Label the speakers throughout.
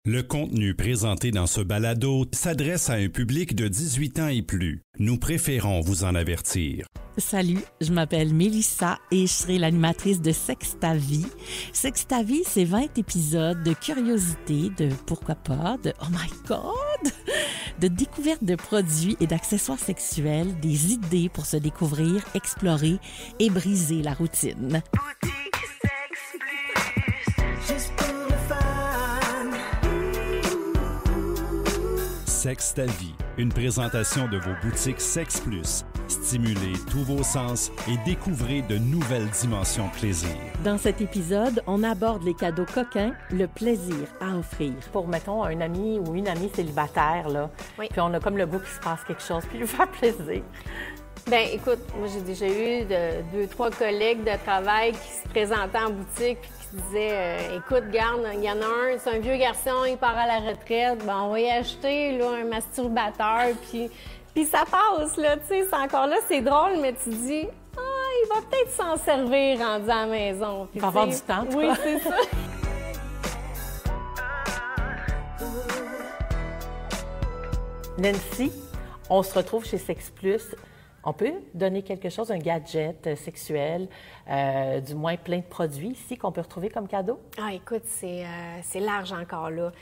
Speaker 1: Le contenu présenté dans ce balado s'adresse à un public de 18 ans et plus. Nous préférons vous en avertir.
Speaker 2: Salut, je m'appelle Mélissa et je serai l'animatrice de Sexe ta vie. Sexe ta vie, c'est 20 épisodes de curiosité, de pourquoi pas, de oh my God, de découverte de produits et d'accessoires sexuels, des idées pour se découvrir, explorer et briser la routine.
Speaker 1: Sexe ta vie, une présentation de vos boutiques Sexe Plus. Stimulez tous vos sens et découvrez de nouvelles dimensions de plaisir.
Speaker 2: Dans cet épisode, on aborde les cadeaux coquins, le plaisir à offrir.
Speaker 3: Pour, mettons, un ami ou une amie célibataire, là,
Speaker 4: oui.
Speaker 3: Puis on a comme le goût qu'il se passe quelque chose, puis lui faire plaisir.
Speaker 4: Bien, écoute, moi, j'ai déjà eu deux, trois collègues de travail qui se présentaient en boutique puis qui disaient écoute, garde, il y en a un, c'est un vieux garçon, il part à la retraite, ben, on va y acheter là, un masturbateur, puis ça passe, là, tu sais, c'est encore là, c'est drôle, mais tu dis il va peut-être s'en servir rendu à la maison.
Speaker 3: Il va avoir du temps,
Speaker 4: oui, c'est ça.
Speaker 3: Nancy, on se retrouve chez Sexe Plus. On peut donner quelque chose, un gadget sexuel, du moins plein de produits ici qu'on peut retrouver comme cadeau?
Speaker 4: Ah, écoute, c'est large encore, là.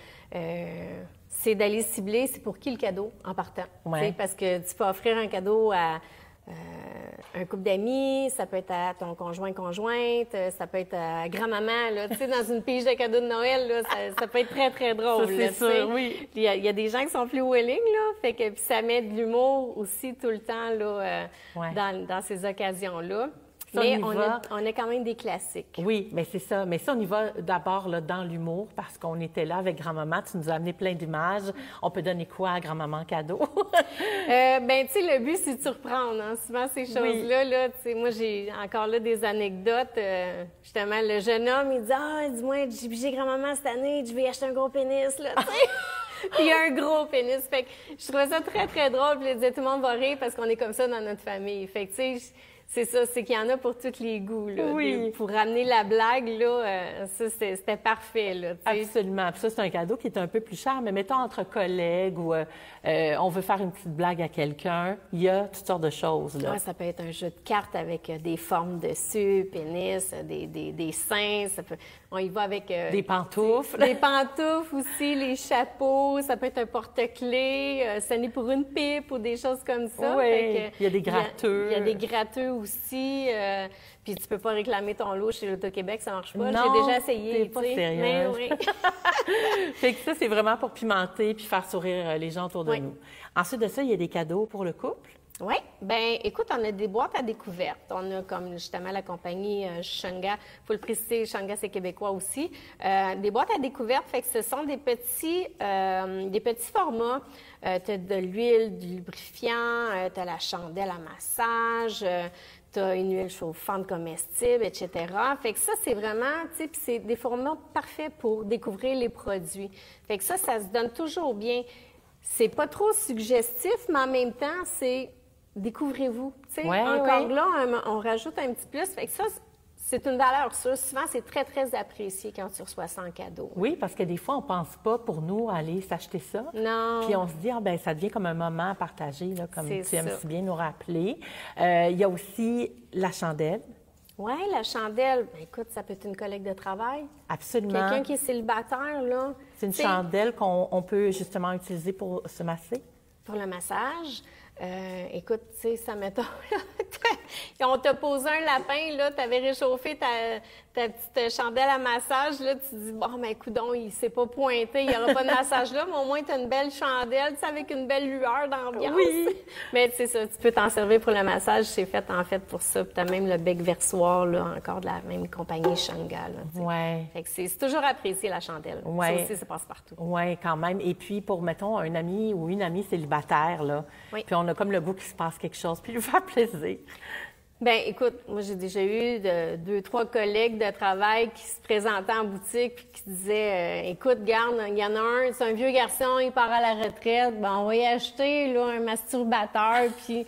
Speaker 4: C'est d'aller cibler, c'est pour qui le cadeau en partant.
Speaker 3: Ouais.
Speaker 4: Parce que tu peux offrir un cadeau à un couple d'amis, ça peut être à ton conjointe, ça peut être à grand-maman, là, tu sais, dans une pige de cadeaux de Noël, là, ça peut être très, très drôle.
Speaker 3: Ça, c'est sûr, oui.
Speaker 4: Il y a des gens qui sont plus willing, là, fait que puis ça met de l'humour aussi tout le temps, là,
Speaker 3: ouais.
Speaker 4: dans ces occasions-là.
Speaker 3: Ça,
Speaker 4: mais
Speaker 3: on
Speaker 4: a quand même des classiques.
Speaker 3: Oui, mais c'est ça. Mais ça, on y va d'abord là, dans l'humour parce qu'on était là avec grand-maman. Tu nous as amené plein d'images. On peut donner quoi à grand-maman cadeau?
Speaker 4: Ben, tu sais, le but, c'est de surprendre. Hein? Souvent, ces choses-là, là, tu sais, moi, j'ai encore là des anecdotes. Justement, le jeune homme, il dit « Ah, dis-moi, j'ai grand-maman cette année, je vais acheter un gros pénis, là, tu sais. » Puis il y a un gros pénis. Fait que je trouvais ça très, très drôle. Puis il disait « Tout le monde va rire parce qu'on est comme ça dans notre famille. » Fait que, tu sais, c'est ça, c'est qu'il y en a pour tous les goûts. Là.
Speaker 3: Oui.
Speaker 4: Pour ramener la blague, là, ça, c'était parfait. Là,
Speaker 3: absolument. Puis ça, c'est un cadeau qui est un peu plus cher, mais mettons entre collègues ou on veut faire une petite blague à quelqu'un, il y a toutes sortes de choses. Là.
Speaker 4: Ouais, ça peut être un jeu de cartes avec des formes dessus, pénis, des seins. On y va avec...
Speaker 3: des pantoufles.
Speaker 4: Des pantoufles aussi, les chapeaux. Ça peut être un porte-clés, sonner pour une pipe ou des choses comme ça.
Speaker 3: Oui, il y a des gratteux.
Speaker 4: Il y a des gratteux aussi. Puis tu peux pas réclamer ton lot chez l'Auto-Québec, ça marche pas.
Speaker 3: Non,
Speaker 4: j'ai déjà essayé.
Speaker 3: T'es pas sérieuse.
Speaker 4: Mais oui.
Speaker 3: Fait que ça, c'est vraiment pour pimenter puis faire sourire les gens autour de nous. Ensuite de ça, il y a des cadeaux pour le couple.
Speaker 4: Oui. Bien, écoute, on a des boîtes à découverte. On a comme justement la compagnie Shanga. Il faut le préciser, Shanga, c'est québécois aussi. Des boîtes à découverte, fait que ce sont des petits formats. Tu as de l'huile, du lubrifiant, tu as la chandelle à massage, tu as une huile chauffante comestible, etc. Fait que ça, c'est vraiment, tu sais, puis c'est des formats parfaits pour découvrir les produits. Fait que ça se donne toujours bien. C'est pas trop suggestif, mais en même temps, c'est découvrez-vous. Tu sais, encore là, on rajoute un petit plus. Fait que ça, c'est une valeur sûre. Souvent, c'est très, très apprécié quand tu reçois ça en cadeau.
Speaker 3: Oui, parce que des fois, on pense pas pour nous aller s'acheter ça.
Speaker 4: Non.
Speaker 3: Puis on se dit, ben ça devient comme un moment à partager, là, comme tu aimes si bien nous rappeler. Il y a aussi la chandelle.
Speaker 4: Oui, la chandelle. Ben, écoute, ça peut être une collègue de travail.
Speaker 3: Absolument.
Speaker 4: Quelqu'un qui est célibataire, là.
Speaker 3: C'est une chandelle qu'on peut justement utiliser pour se masser.
Speaker 4: Pour le massage. Écoute, tu sais, ça mettons... On t'a posé un lapin, là, t'avais réchauffé ta petite chandelle à massage, là, tu te dis, bon, ben, coudonc, il s'est pas pointé, il n'y aura pas de massage là, mais au moins, t'as une belle chandelle, tu sais, avec une belle lueur d'ambiance.
Speaker 3: Oui!
Speaker 4: Mais c'est ça, tu peux t'en servir pour le massage, c'est fait, en fait, pour ça. Puis t'as même le bec versoir, là, encore de la même compagnie Shanga, là, tu sais.
Speaker 3: Ouais.
Speaker 4: Fait que c'est toujours apprécié, la chandelle.
Speaker 3: Ouais.
Speaker 4: Ça aussi, ça passe partout.
Speaker 3: Oui, quand même. Et puis, pour, mettons, un ami ou une amie célibataire, là, puis on a comme le goût qu'il se passe quelque chose, puis lui faire plaisir.
Speaker 4: Bien, écoute, moi, j'ai déjà eu deux, trois collègues de travail qui se présentaient en boutique puis qui disaient écoute, garde, il y en a un, c'est un vieux garçon, il part à la retraite, ben on va y acheter là, un masturbateur, puis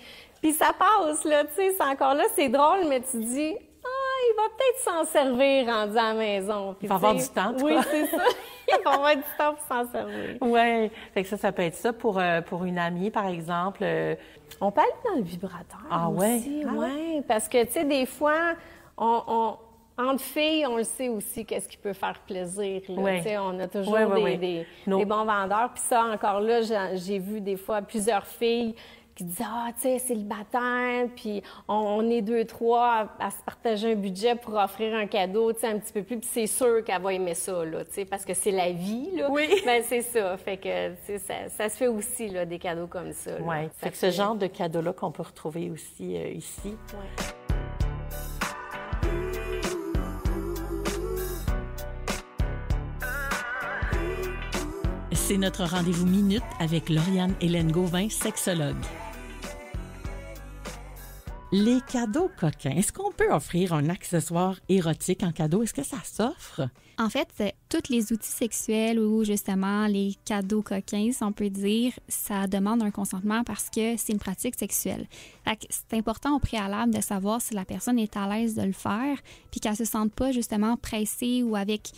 Speaker 4: ça passe, là, tu sais, c'est encore là, c'est drôle, mais tu dis il va peut-être s'en servir rendu à la maison. Puis,
Speaker 3: il va avoir du temps,
Speaker 4: oui, c'est ça. Il va avoir du temps pour s'en servir.
Speaker 3: Oui, fait que ça peut être ça pour une amie, par exemple.
Speaker 4: On peut aller dans le vibrateur aussi.
Speaker 3: Ah
Speaker 4: Ouais, parce que, tu sais, des fois, entre filles, on le sait aussi qu'est-ce qui peut faire plaisir. Là.
Speaker 3: Oui.
Speaker 4: Tu sais, on a toujours des bons vendeurs. Puis ça, encore là, j'ai vu des fois plusieurs filles qui disent « Ah, tu sais, célibataire, puis on est 2-3 à se partager un budget pour offrir un cadeau, tu sais, un petit peu plus. » Puis c'est sûr qu'elle va aimer ça, là, tu sais, parce que c'est la vie, là.
Speaker 3: Oui.
Speaker 4: Ben c'est ça. Fait que, tu sais, ça se fait aussi, là, des cadeaux comme ça.
Speaker 3: Oui. Fait que ce genre de cadeau-là qu'on peut retrouver aussi ici.
Speaker 4: Ouais.
Speaker 2: C'est notre rendez-vous minute avec Lauriane Hélène Gauvin, sexologue. Les cadeaux coquins. Est-ce qu'on peut offrir un accessoire érotique en cadeau? Est-ce que ça s'offre?
Speaker 5: En fait, tous les outils sexuels ou justement les cadeaux coquins, si on peut dire, ça demande un consentement parce que c'est une pratique sexuelle. Fait que c'est important au préalable de savoir si la personne est à l'aise de le faire puis qu'elle se sente pas justement pressée ou avec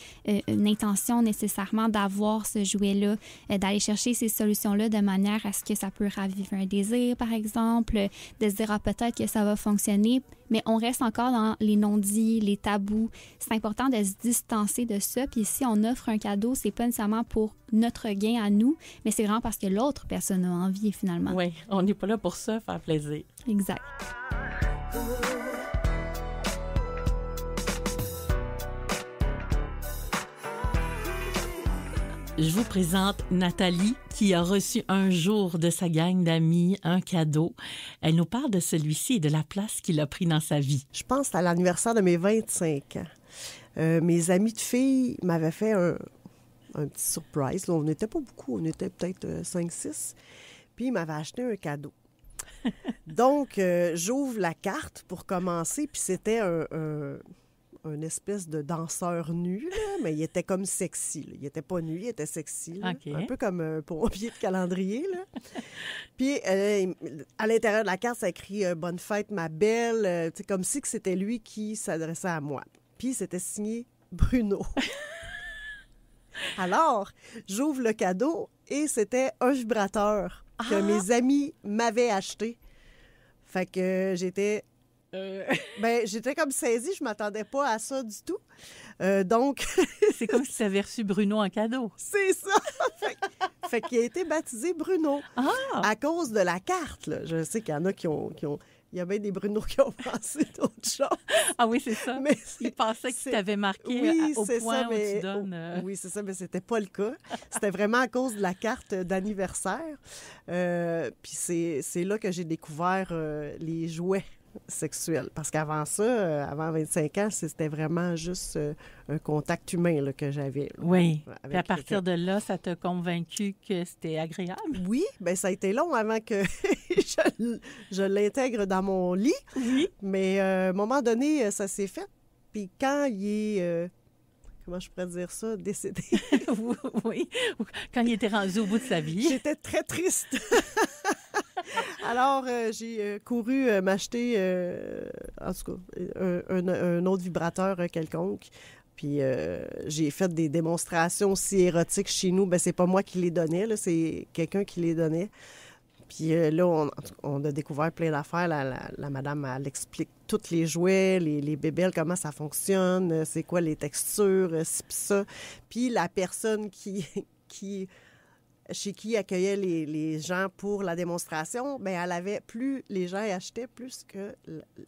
Speaker 5: une intention nécessairement d'avoir ce jouet-là, d'aller chercher ces solutions-là de manière à ce que ça peut raviver un désir, par exemple, de se dire ah, peut-être que ça va fonctionner, mais on reste encore dans les non-dits, les tabous. C'est important de se distancer de ça. Puis si on offre un cadeau, c'est pas nécessairement pour notre gain à nous, mais c'est vraiment parce que l'autre personne a envie finalement.
Speaker 2: Oui, on n'est pas là pour ça, faire plaisir.
Speaker 5: Exact.
Speaker 2: Je vous présente Nathalie qui a reçu un jour de sa gang d'amis un cadeau. Elle nous parle de celui-ci et de la place qu'il a pris dans sa vie.
Speaker 6: Je pense à l'anniversaire de mes 25 ans. Mes amis de filles m'avaient fait un petit surprise. Là, on n'était pas beaucoup, on était peut-être 5-6. Puis ils m'avaient acheté un cadeau. Donc, j'ouvre la carte pour commencer, puis c'était un espèce de danseur nu, là, mais il était comme sexy. Là. Il était pas nu, il était sexy. Là.
Speaker 2: Okay.
Speaker 6: Un peu comme un pompier de calendrier. Là. Puis, à l'intérieur de la carte, ça écrit « Bonne fête, ma belle », comme si que c'était lui qui s'adressait à moi. Puis, c'était signé Bruno. Alors, j'ouvre le cadeau et c'était un vibrateur que mes amis m'avaient acheté. Fait que j'étais comme saisie, je m'attendais pas à ça du tout. Donc...
Speaker 2: C'est comme si tu avais reçu Bruno en cadeau.
Speaker 6: C'est ça! fait qu'il a été baptisé Bruno. À cause de la carte, là. Je sais qu'il y en a qui ont... Il y a bien des Bruno qui ont pensé d'autres choses.
Speaker 2: Ah oui, c'est ça.
Speaker 6: Mais
Speaker 2: ils pensaient qu'ils t'avaient marqué au point
Speaker 6: ça,
Speaker 2: où tu donnes...
Speaker 6: Oui, c'est ça, mais c'était pas le cas. C'était vraiment à cause de la carte d'anniversaire. Puis c'est là que j'ai découvert les jouets sexuelle. Parce qu'avant ça, avant 25 ans, c'était vraiment juste un contact humain là, que j'avais. Là,
Speaker 2: oui. Puis à partir de là, ça t'a convaincu que c'était agréable?
Speaker 6: Oui. Bien, ça a été long avant que je l'intègre dans mon lit.
Speaker 2: Oui.
Speaker 6: Mais à un moment donné, ça s'est fait. Puis quand il est... comment je pourrais dire ça? Décédé.
Speaker 2: Oui. Quand il était rendu au bout de sa vie.
Speaker 6: J'étais très triste. Alors, j'ai couru m'acheter, en tout cas, un autre vibrateur quelconque. Puis, j'ai fait des démonstrations aussi érotiques chez nous. Bien, c'est pas moi qui les donnais, là, c'est quelqu'un qui les donnait. Puis là, on a découvert plein d'affaires. La madame, elle explique tous les jouets, les bébelles, comment ça fonctionne, c'est quoi les textures, ci pis ça. Puis la personne chez qui accueillait les gens pour la démonstration, bien, elle avait, plus les gens achetaient, plus que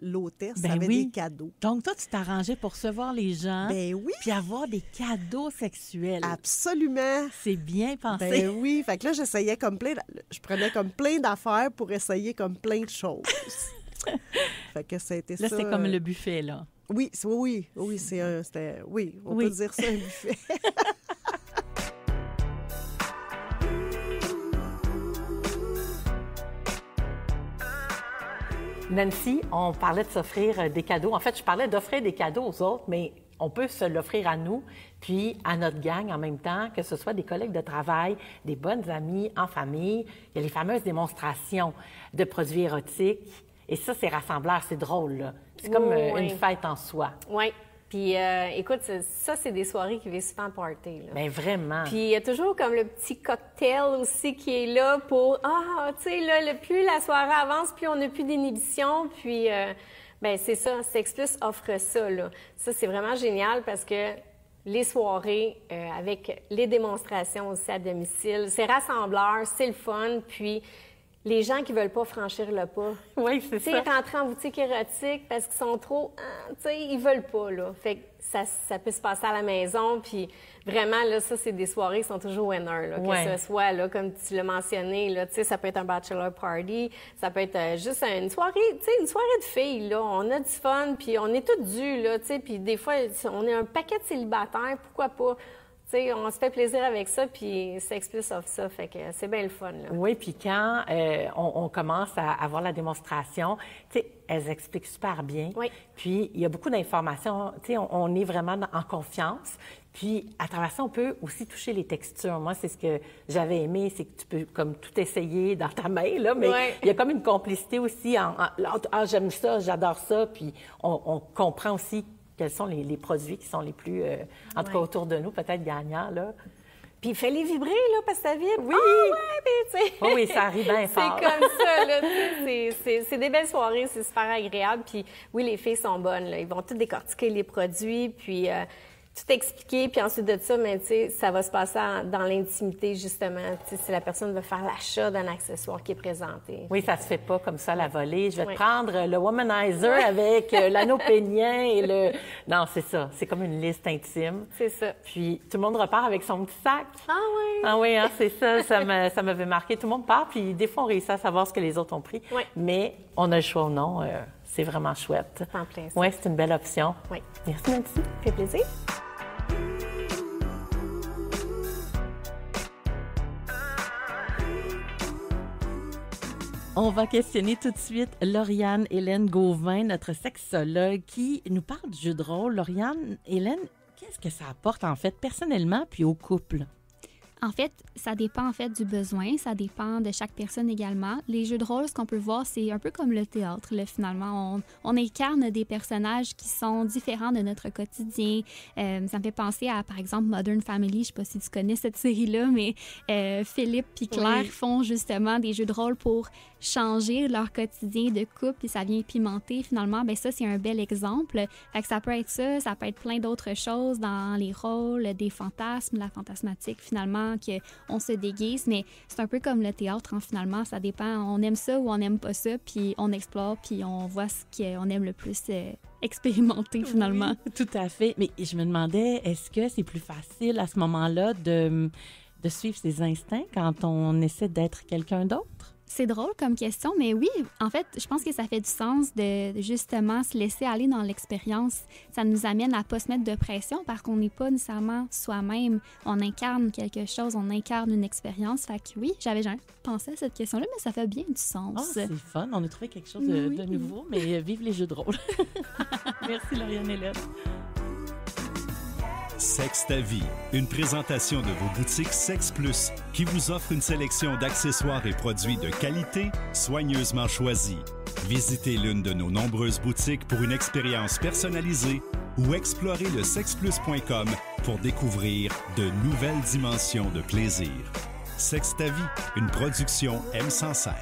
Speaker 6: l'hôtesse avait des cadeaux.
Speaker 2: Donc, toi, tu t'arrangeais pour recevoir les gens.
Speaker 6: Ben oui.
Speaker 2: Puis avoir des cadeaux sexuels.
Speaker 6: Absolument.
Speaker 2: C'est bien pensé.
Speaker 6: Ben oui. Fait que là, j'essayais comme je prenais comme plein d'affaires pour essayer comme plein de choses. Fait que ça a été ça.
Speaker 2: Là, c'est comme le buffet, là.
Speaker 6: Oui, c'était... Oui, on peut dire ça, un buffet.
Speaker 3: Nancy, on parlait de s'offrir des cadeaux. En fait, je parlais d'offrir des cadeaux aux autres, mais on peut se l'offrir à nous, puis à notre gang en même temps, que ce soit des collègues de travail, des bonnes amies en famille. Il y a les fameuses démonstrations de produits érotiques. Et ça, c'est rassembleur, c'est drôle, là. C'est comme une fête en soi.
Speaker 4: Oui. Puis, écoute, ça, c'est des soirées qui vivent souvent party. Là.
Speaker 3: Bien, vraiment.
Speaker 4: Puis, il y a toujours comme le petit cocktail aussi qui est là pour, tu sais, là, plus la soirée avance, plus on n'a plus d'inhibition. Puis, bien, c'est ça, Sex Plus offre ça, là. Ça, c'est vraiment génial parce que les soirées avec les démonstrations aussi à domicile, c'est rassembleur, c'est le fun. Puis, les gens qui veulent pas franchir le pas.
Speaker 3: Oui, c'est ça.
Speaker 4: Rentrer en boutique érotique parce qu'ils sont trop... tu sais, ils veulent pas, là. Fait que ça peut se passer à la maison. Puis vraiment, là, ça, c'est des soirées qui sont toujours winners, là. Que ce soit, là, comme tu l'as mentionné, là, tu sais, ça peut être un bachelor party, ça peut être juste une soirée, tu sais, une soirée de filles, là. On a du fun, puis on est toutes dues, là, tu sais. Puis des fois, on est un paquet de célibataires, pourquoi pas? Tu sais, on se fait plaisir avec ça, puis Sex Plus offre ça, fait que c'est bien le fun, là.
Speaker 3: Oui, puis quand on commence à avoir la démonstration, tu sais, elles expliquent super bien.
Speaker 4: Oui.
Speaker 3: Puis il y a beaucoup d'informations, tu sais, on est vraiment en confiance. Puis à travers ça, on peut aussi toucher les textures. Moi, c'est ce que j'avais aimé, c'est que tu peux comme tout essayer dans ta main, là, mais il y a comme une complicité aussi j'aime ça, j'adore ça, puis on comprend aussi quels sont les produits qui sont les plus, en tout cas autour de nous, peut-être gagnants, là.
Speaker 4: Puis fais-les vibrer, là, parce que ça vibre.
Speaker 3: Oui!
Speaker 4: Tu sais...
Speaker 3: Oui, ça arrive bien fort.
Speaker 4: C'est comme ça, là. C'est des belles soirées, c'est super agréable. Puis oui, les filles sont bonnes, là. Ils vont tout décortiquer les produits, puis tout expliquer. Puis ensuite de ça, mais tu sais, ça va se passer dans l'intimité, justement. Tu sais, si la personne veut faire l'achat d'un accessoire qui est présenté.
Speaker 3: Oui, ça se fait pas comme ça, la volée. Je vais te prendre le womanizer avec l'anneau pénien et le... Non, c'est ça. C'est comme une liste intime.
Speaker 4: C'est ça.
Speaker 3: Puis tout le monde repart avec son petit sac.
Speaker 4: Ah oui!
Speaker 3: Ah oui, hein, c'est ça. Ça m'avait marqué. Tout le monde part, puis des fois, on réussit à savoir ce que les autres ont pris.
Speaker 4: Oui.
Speaker 3: Mais on a le choix ou non. C'est vraiment chouette.
Speaker 4: En plein ça.
Speaker 3: Oui, c'est une belle option.
Speaker 4: Oui.
Speaker 3: Merci, Nancy.
Speaker 4: Ça fait plaisir.
Speaker 2: On va questionner tout de suite Lauriane Hélène Gauvin, notre sexologue, qui nous parle du jeu de rôle. Lauriane Hélène, qu'est-ce que ça apporte en fait personnellement puis au couple?
Speaker 5: En fait, ça dépend en fait du besoin, ça dépend de chaque personne également. Les jeux de rôle, ce qu'on peut voir, c'est un peu comme le théâtre. Là, finalement, on incarne des personnages qui sont différents de notre quotidien. Ça me fait penser à, par exemple, Modern Family. Je sais pas si tu connais cette série-là, mais Philippe et Claire font justement des jeux de rôle pour changer leur quotidien de couple et ça vient pimenter finalement. Bien ça, c'est un bel exemple. Fait que ça peut être ça peut être plein d'autres choses dans les rôles, des fantasmes, la fantasmatique finalement, qu'on se déguise, mais c'est un peu comme le théâtre, hein, finalement, ça dépend, on aime ça ou on n'aime pas ça, puis on explore, puis on voit ce qu'on aime le plus expérimenter, finalement.
Speaker 2: Oui, tout à fait. Mais je me demandais, est-ce que c'est plus facile à ce moment-là de suivre ses instincts quand on essaie d'être quelqu'un d'autre?
Speaker 5: C'est drôle comme question, mais oui, en fait, je pense que ça fait du sens de justement se laisser aller dans l'expérience. Ça nous amène à pas se mettre de pression parce qu'on n'est pas nécessairement soi-même. On incarne quelque chose, on incarne une expérience. Fait que oui, j'avais jamais pensé à cette question-là, mais ça fait bien du sens.
Speaker 2: Ah, c'est fun. On a trouvé quelque chose de nouveau, mais vive les jeux de rôle. Merci, Lauriane Hélène.
Speaker 1: Sexe ta vie, une présentation de vos boutiques Sex Plus qui vous offre une sélection d'accessoires et produits de qualité soigneusement choisis. Visitez l'une de nos nombreuses boutiques pour une expérience personnalisée ou explorez le sexplus.com pour découvrir de nouvelles dimensions de plaisir. Sexe ta vie, une production M105.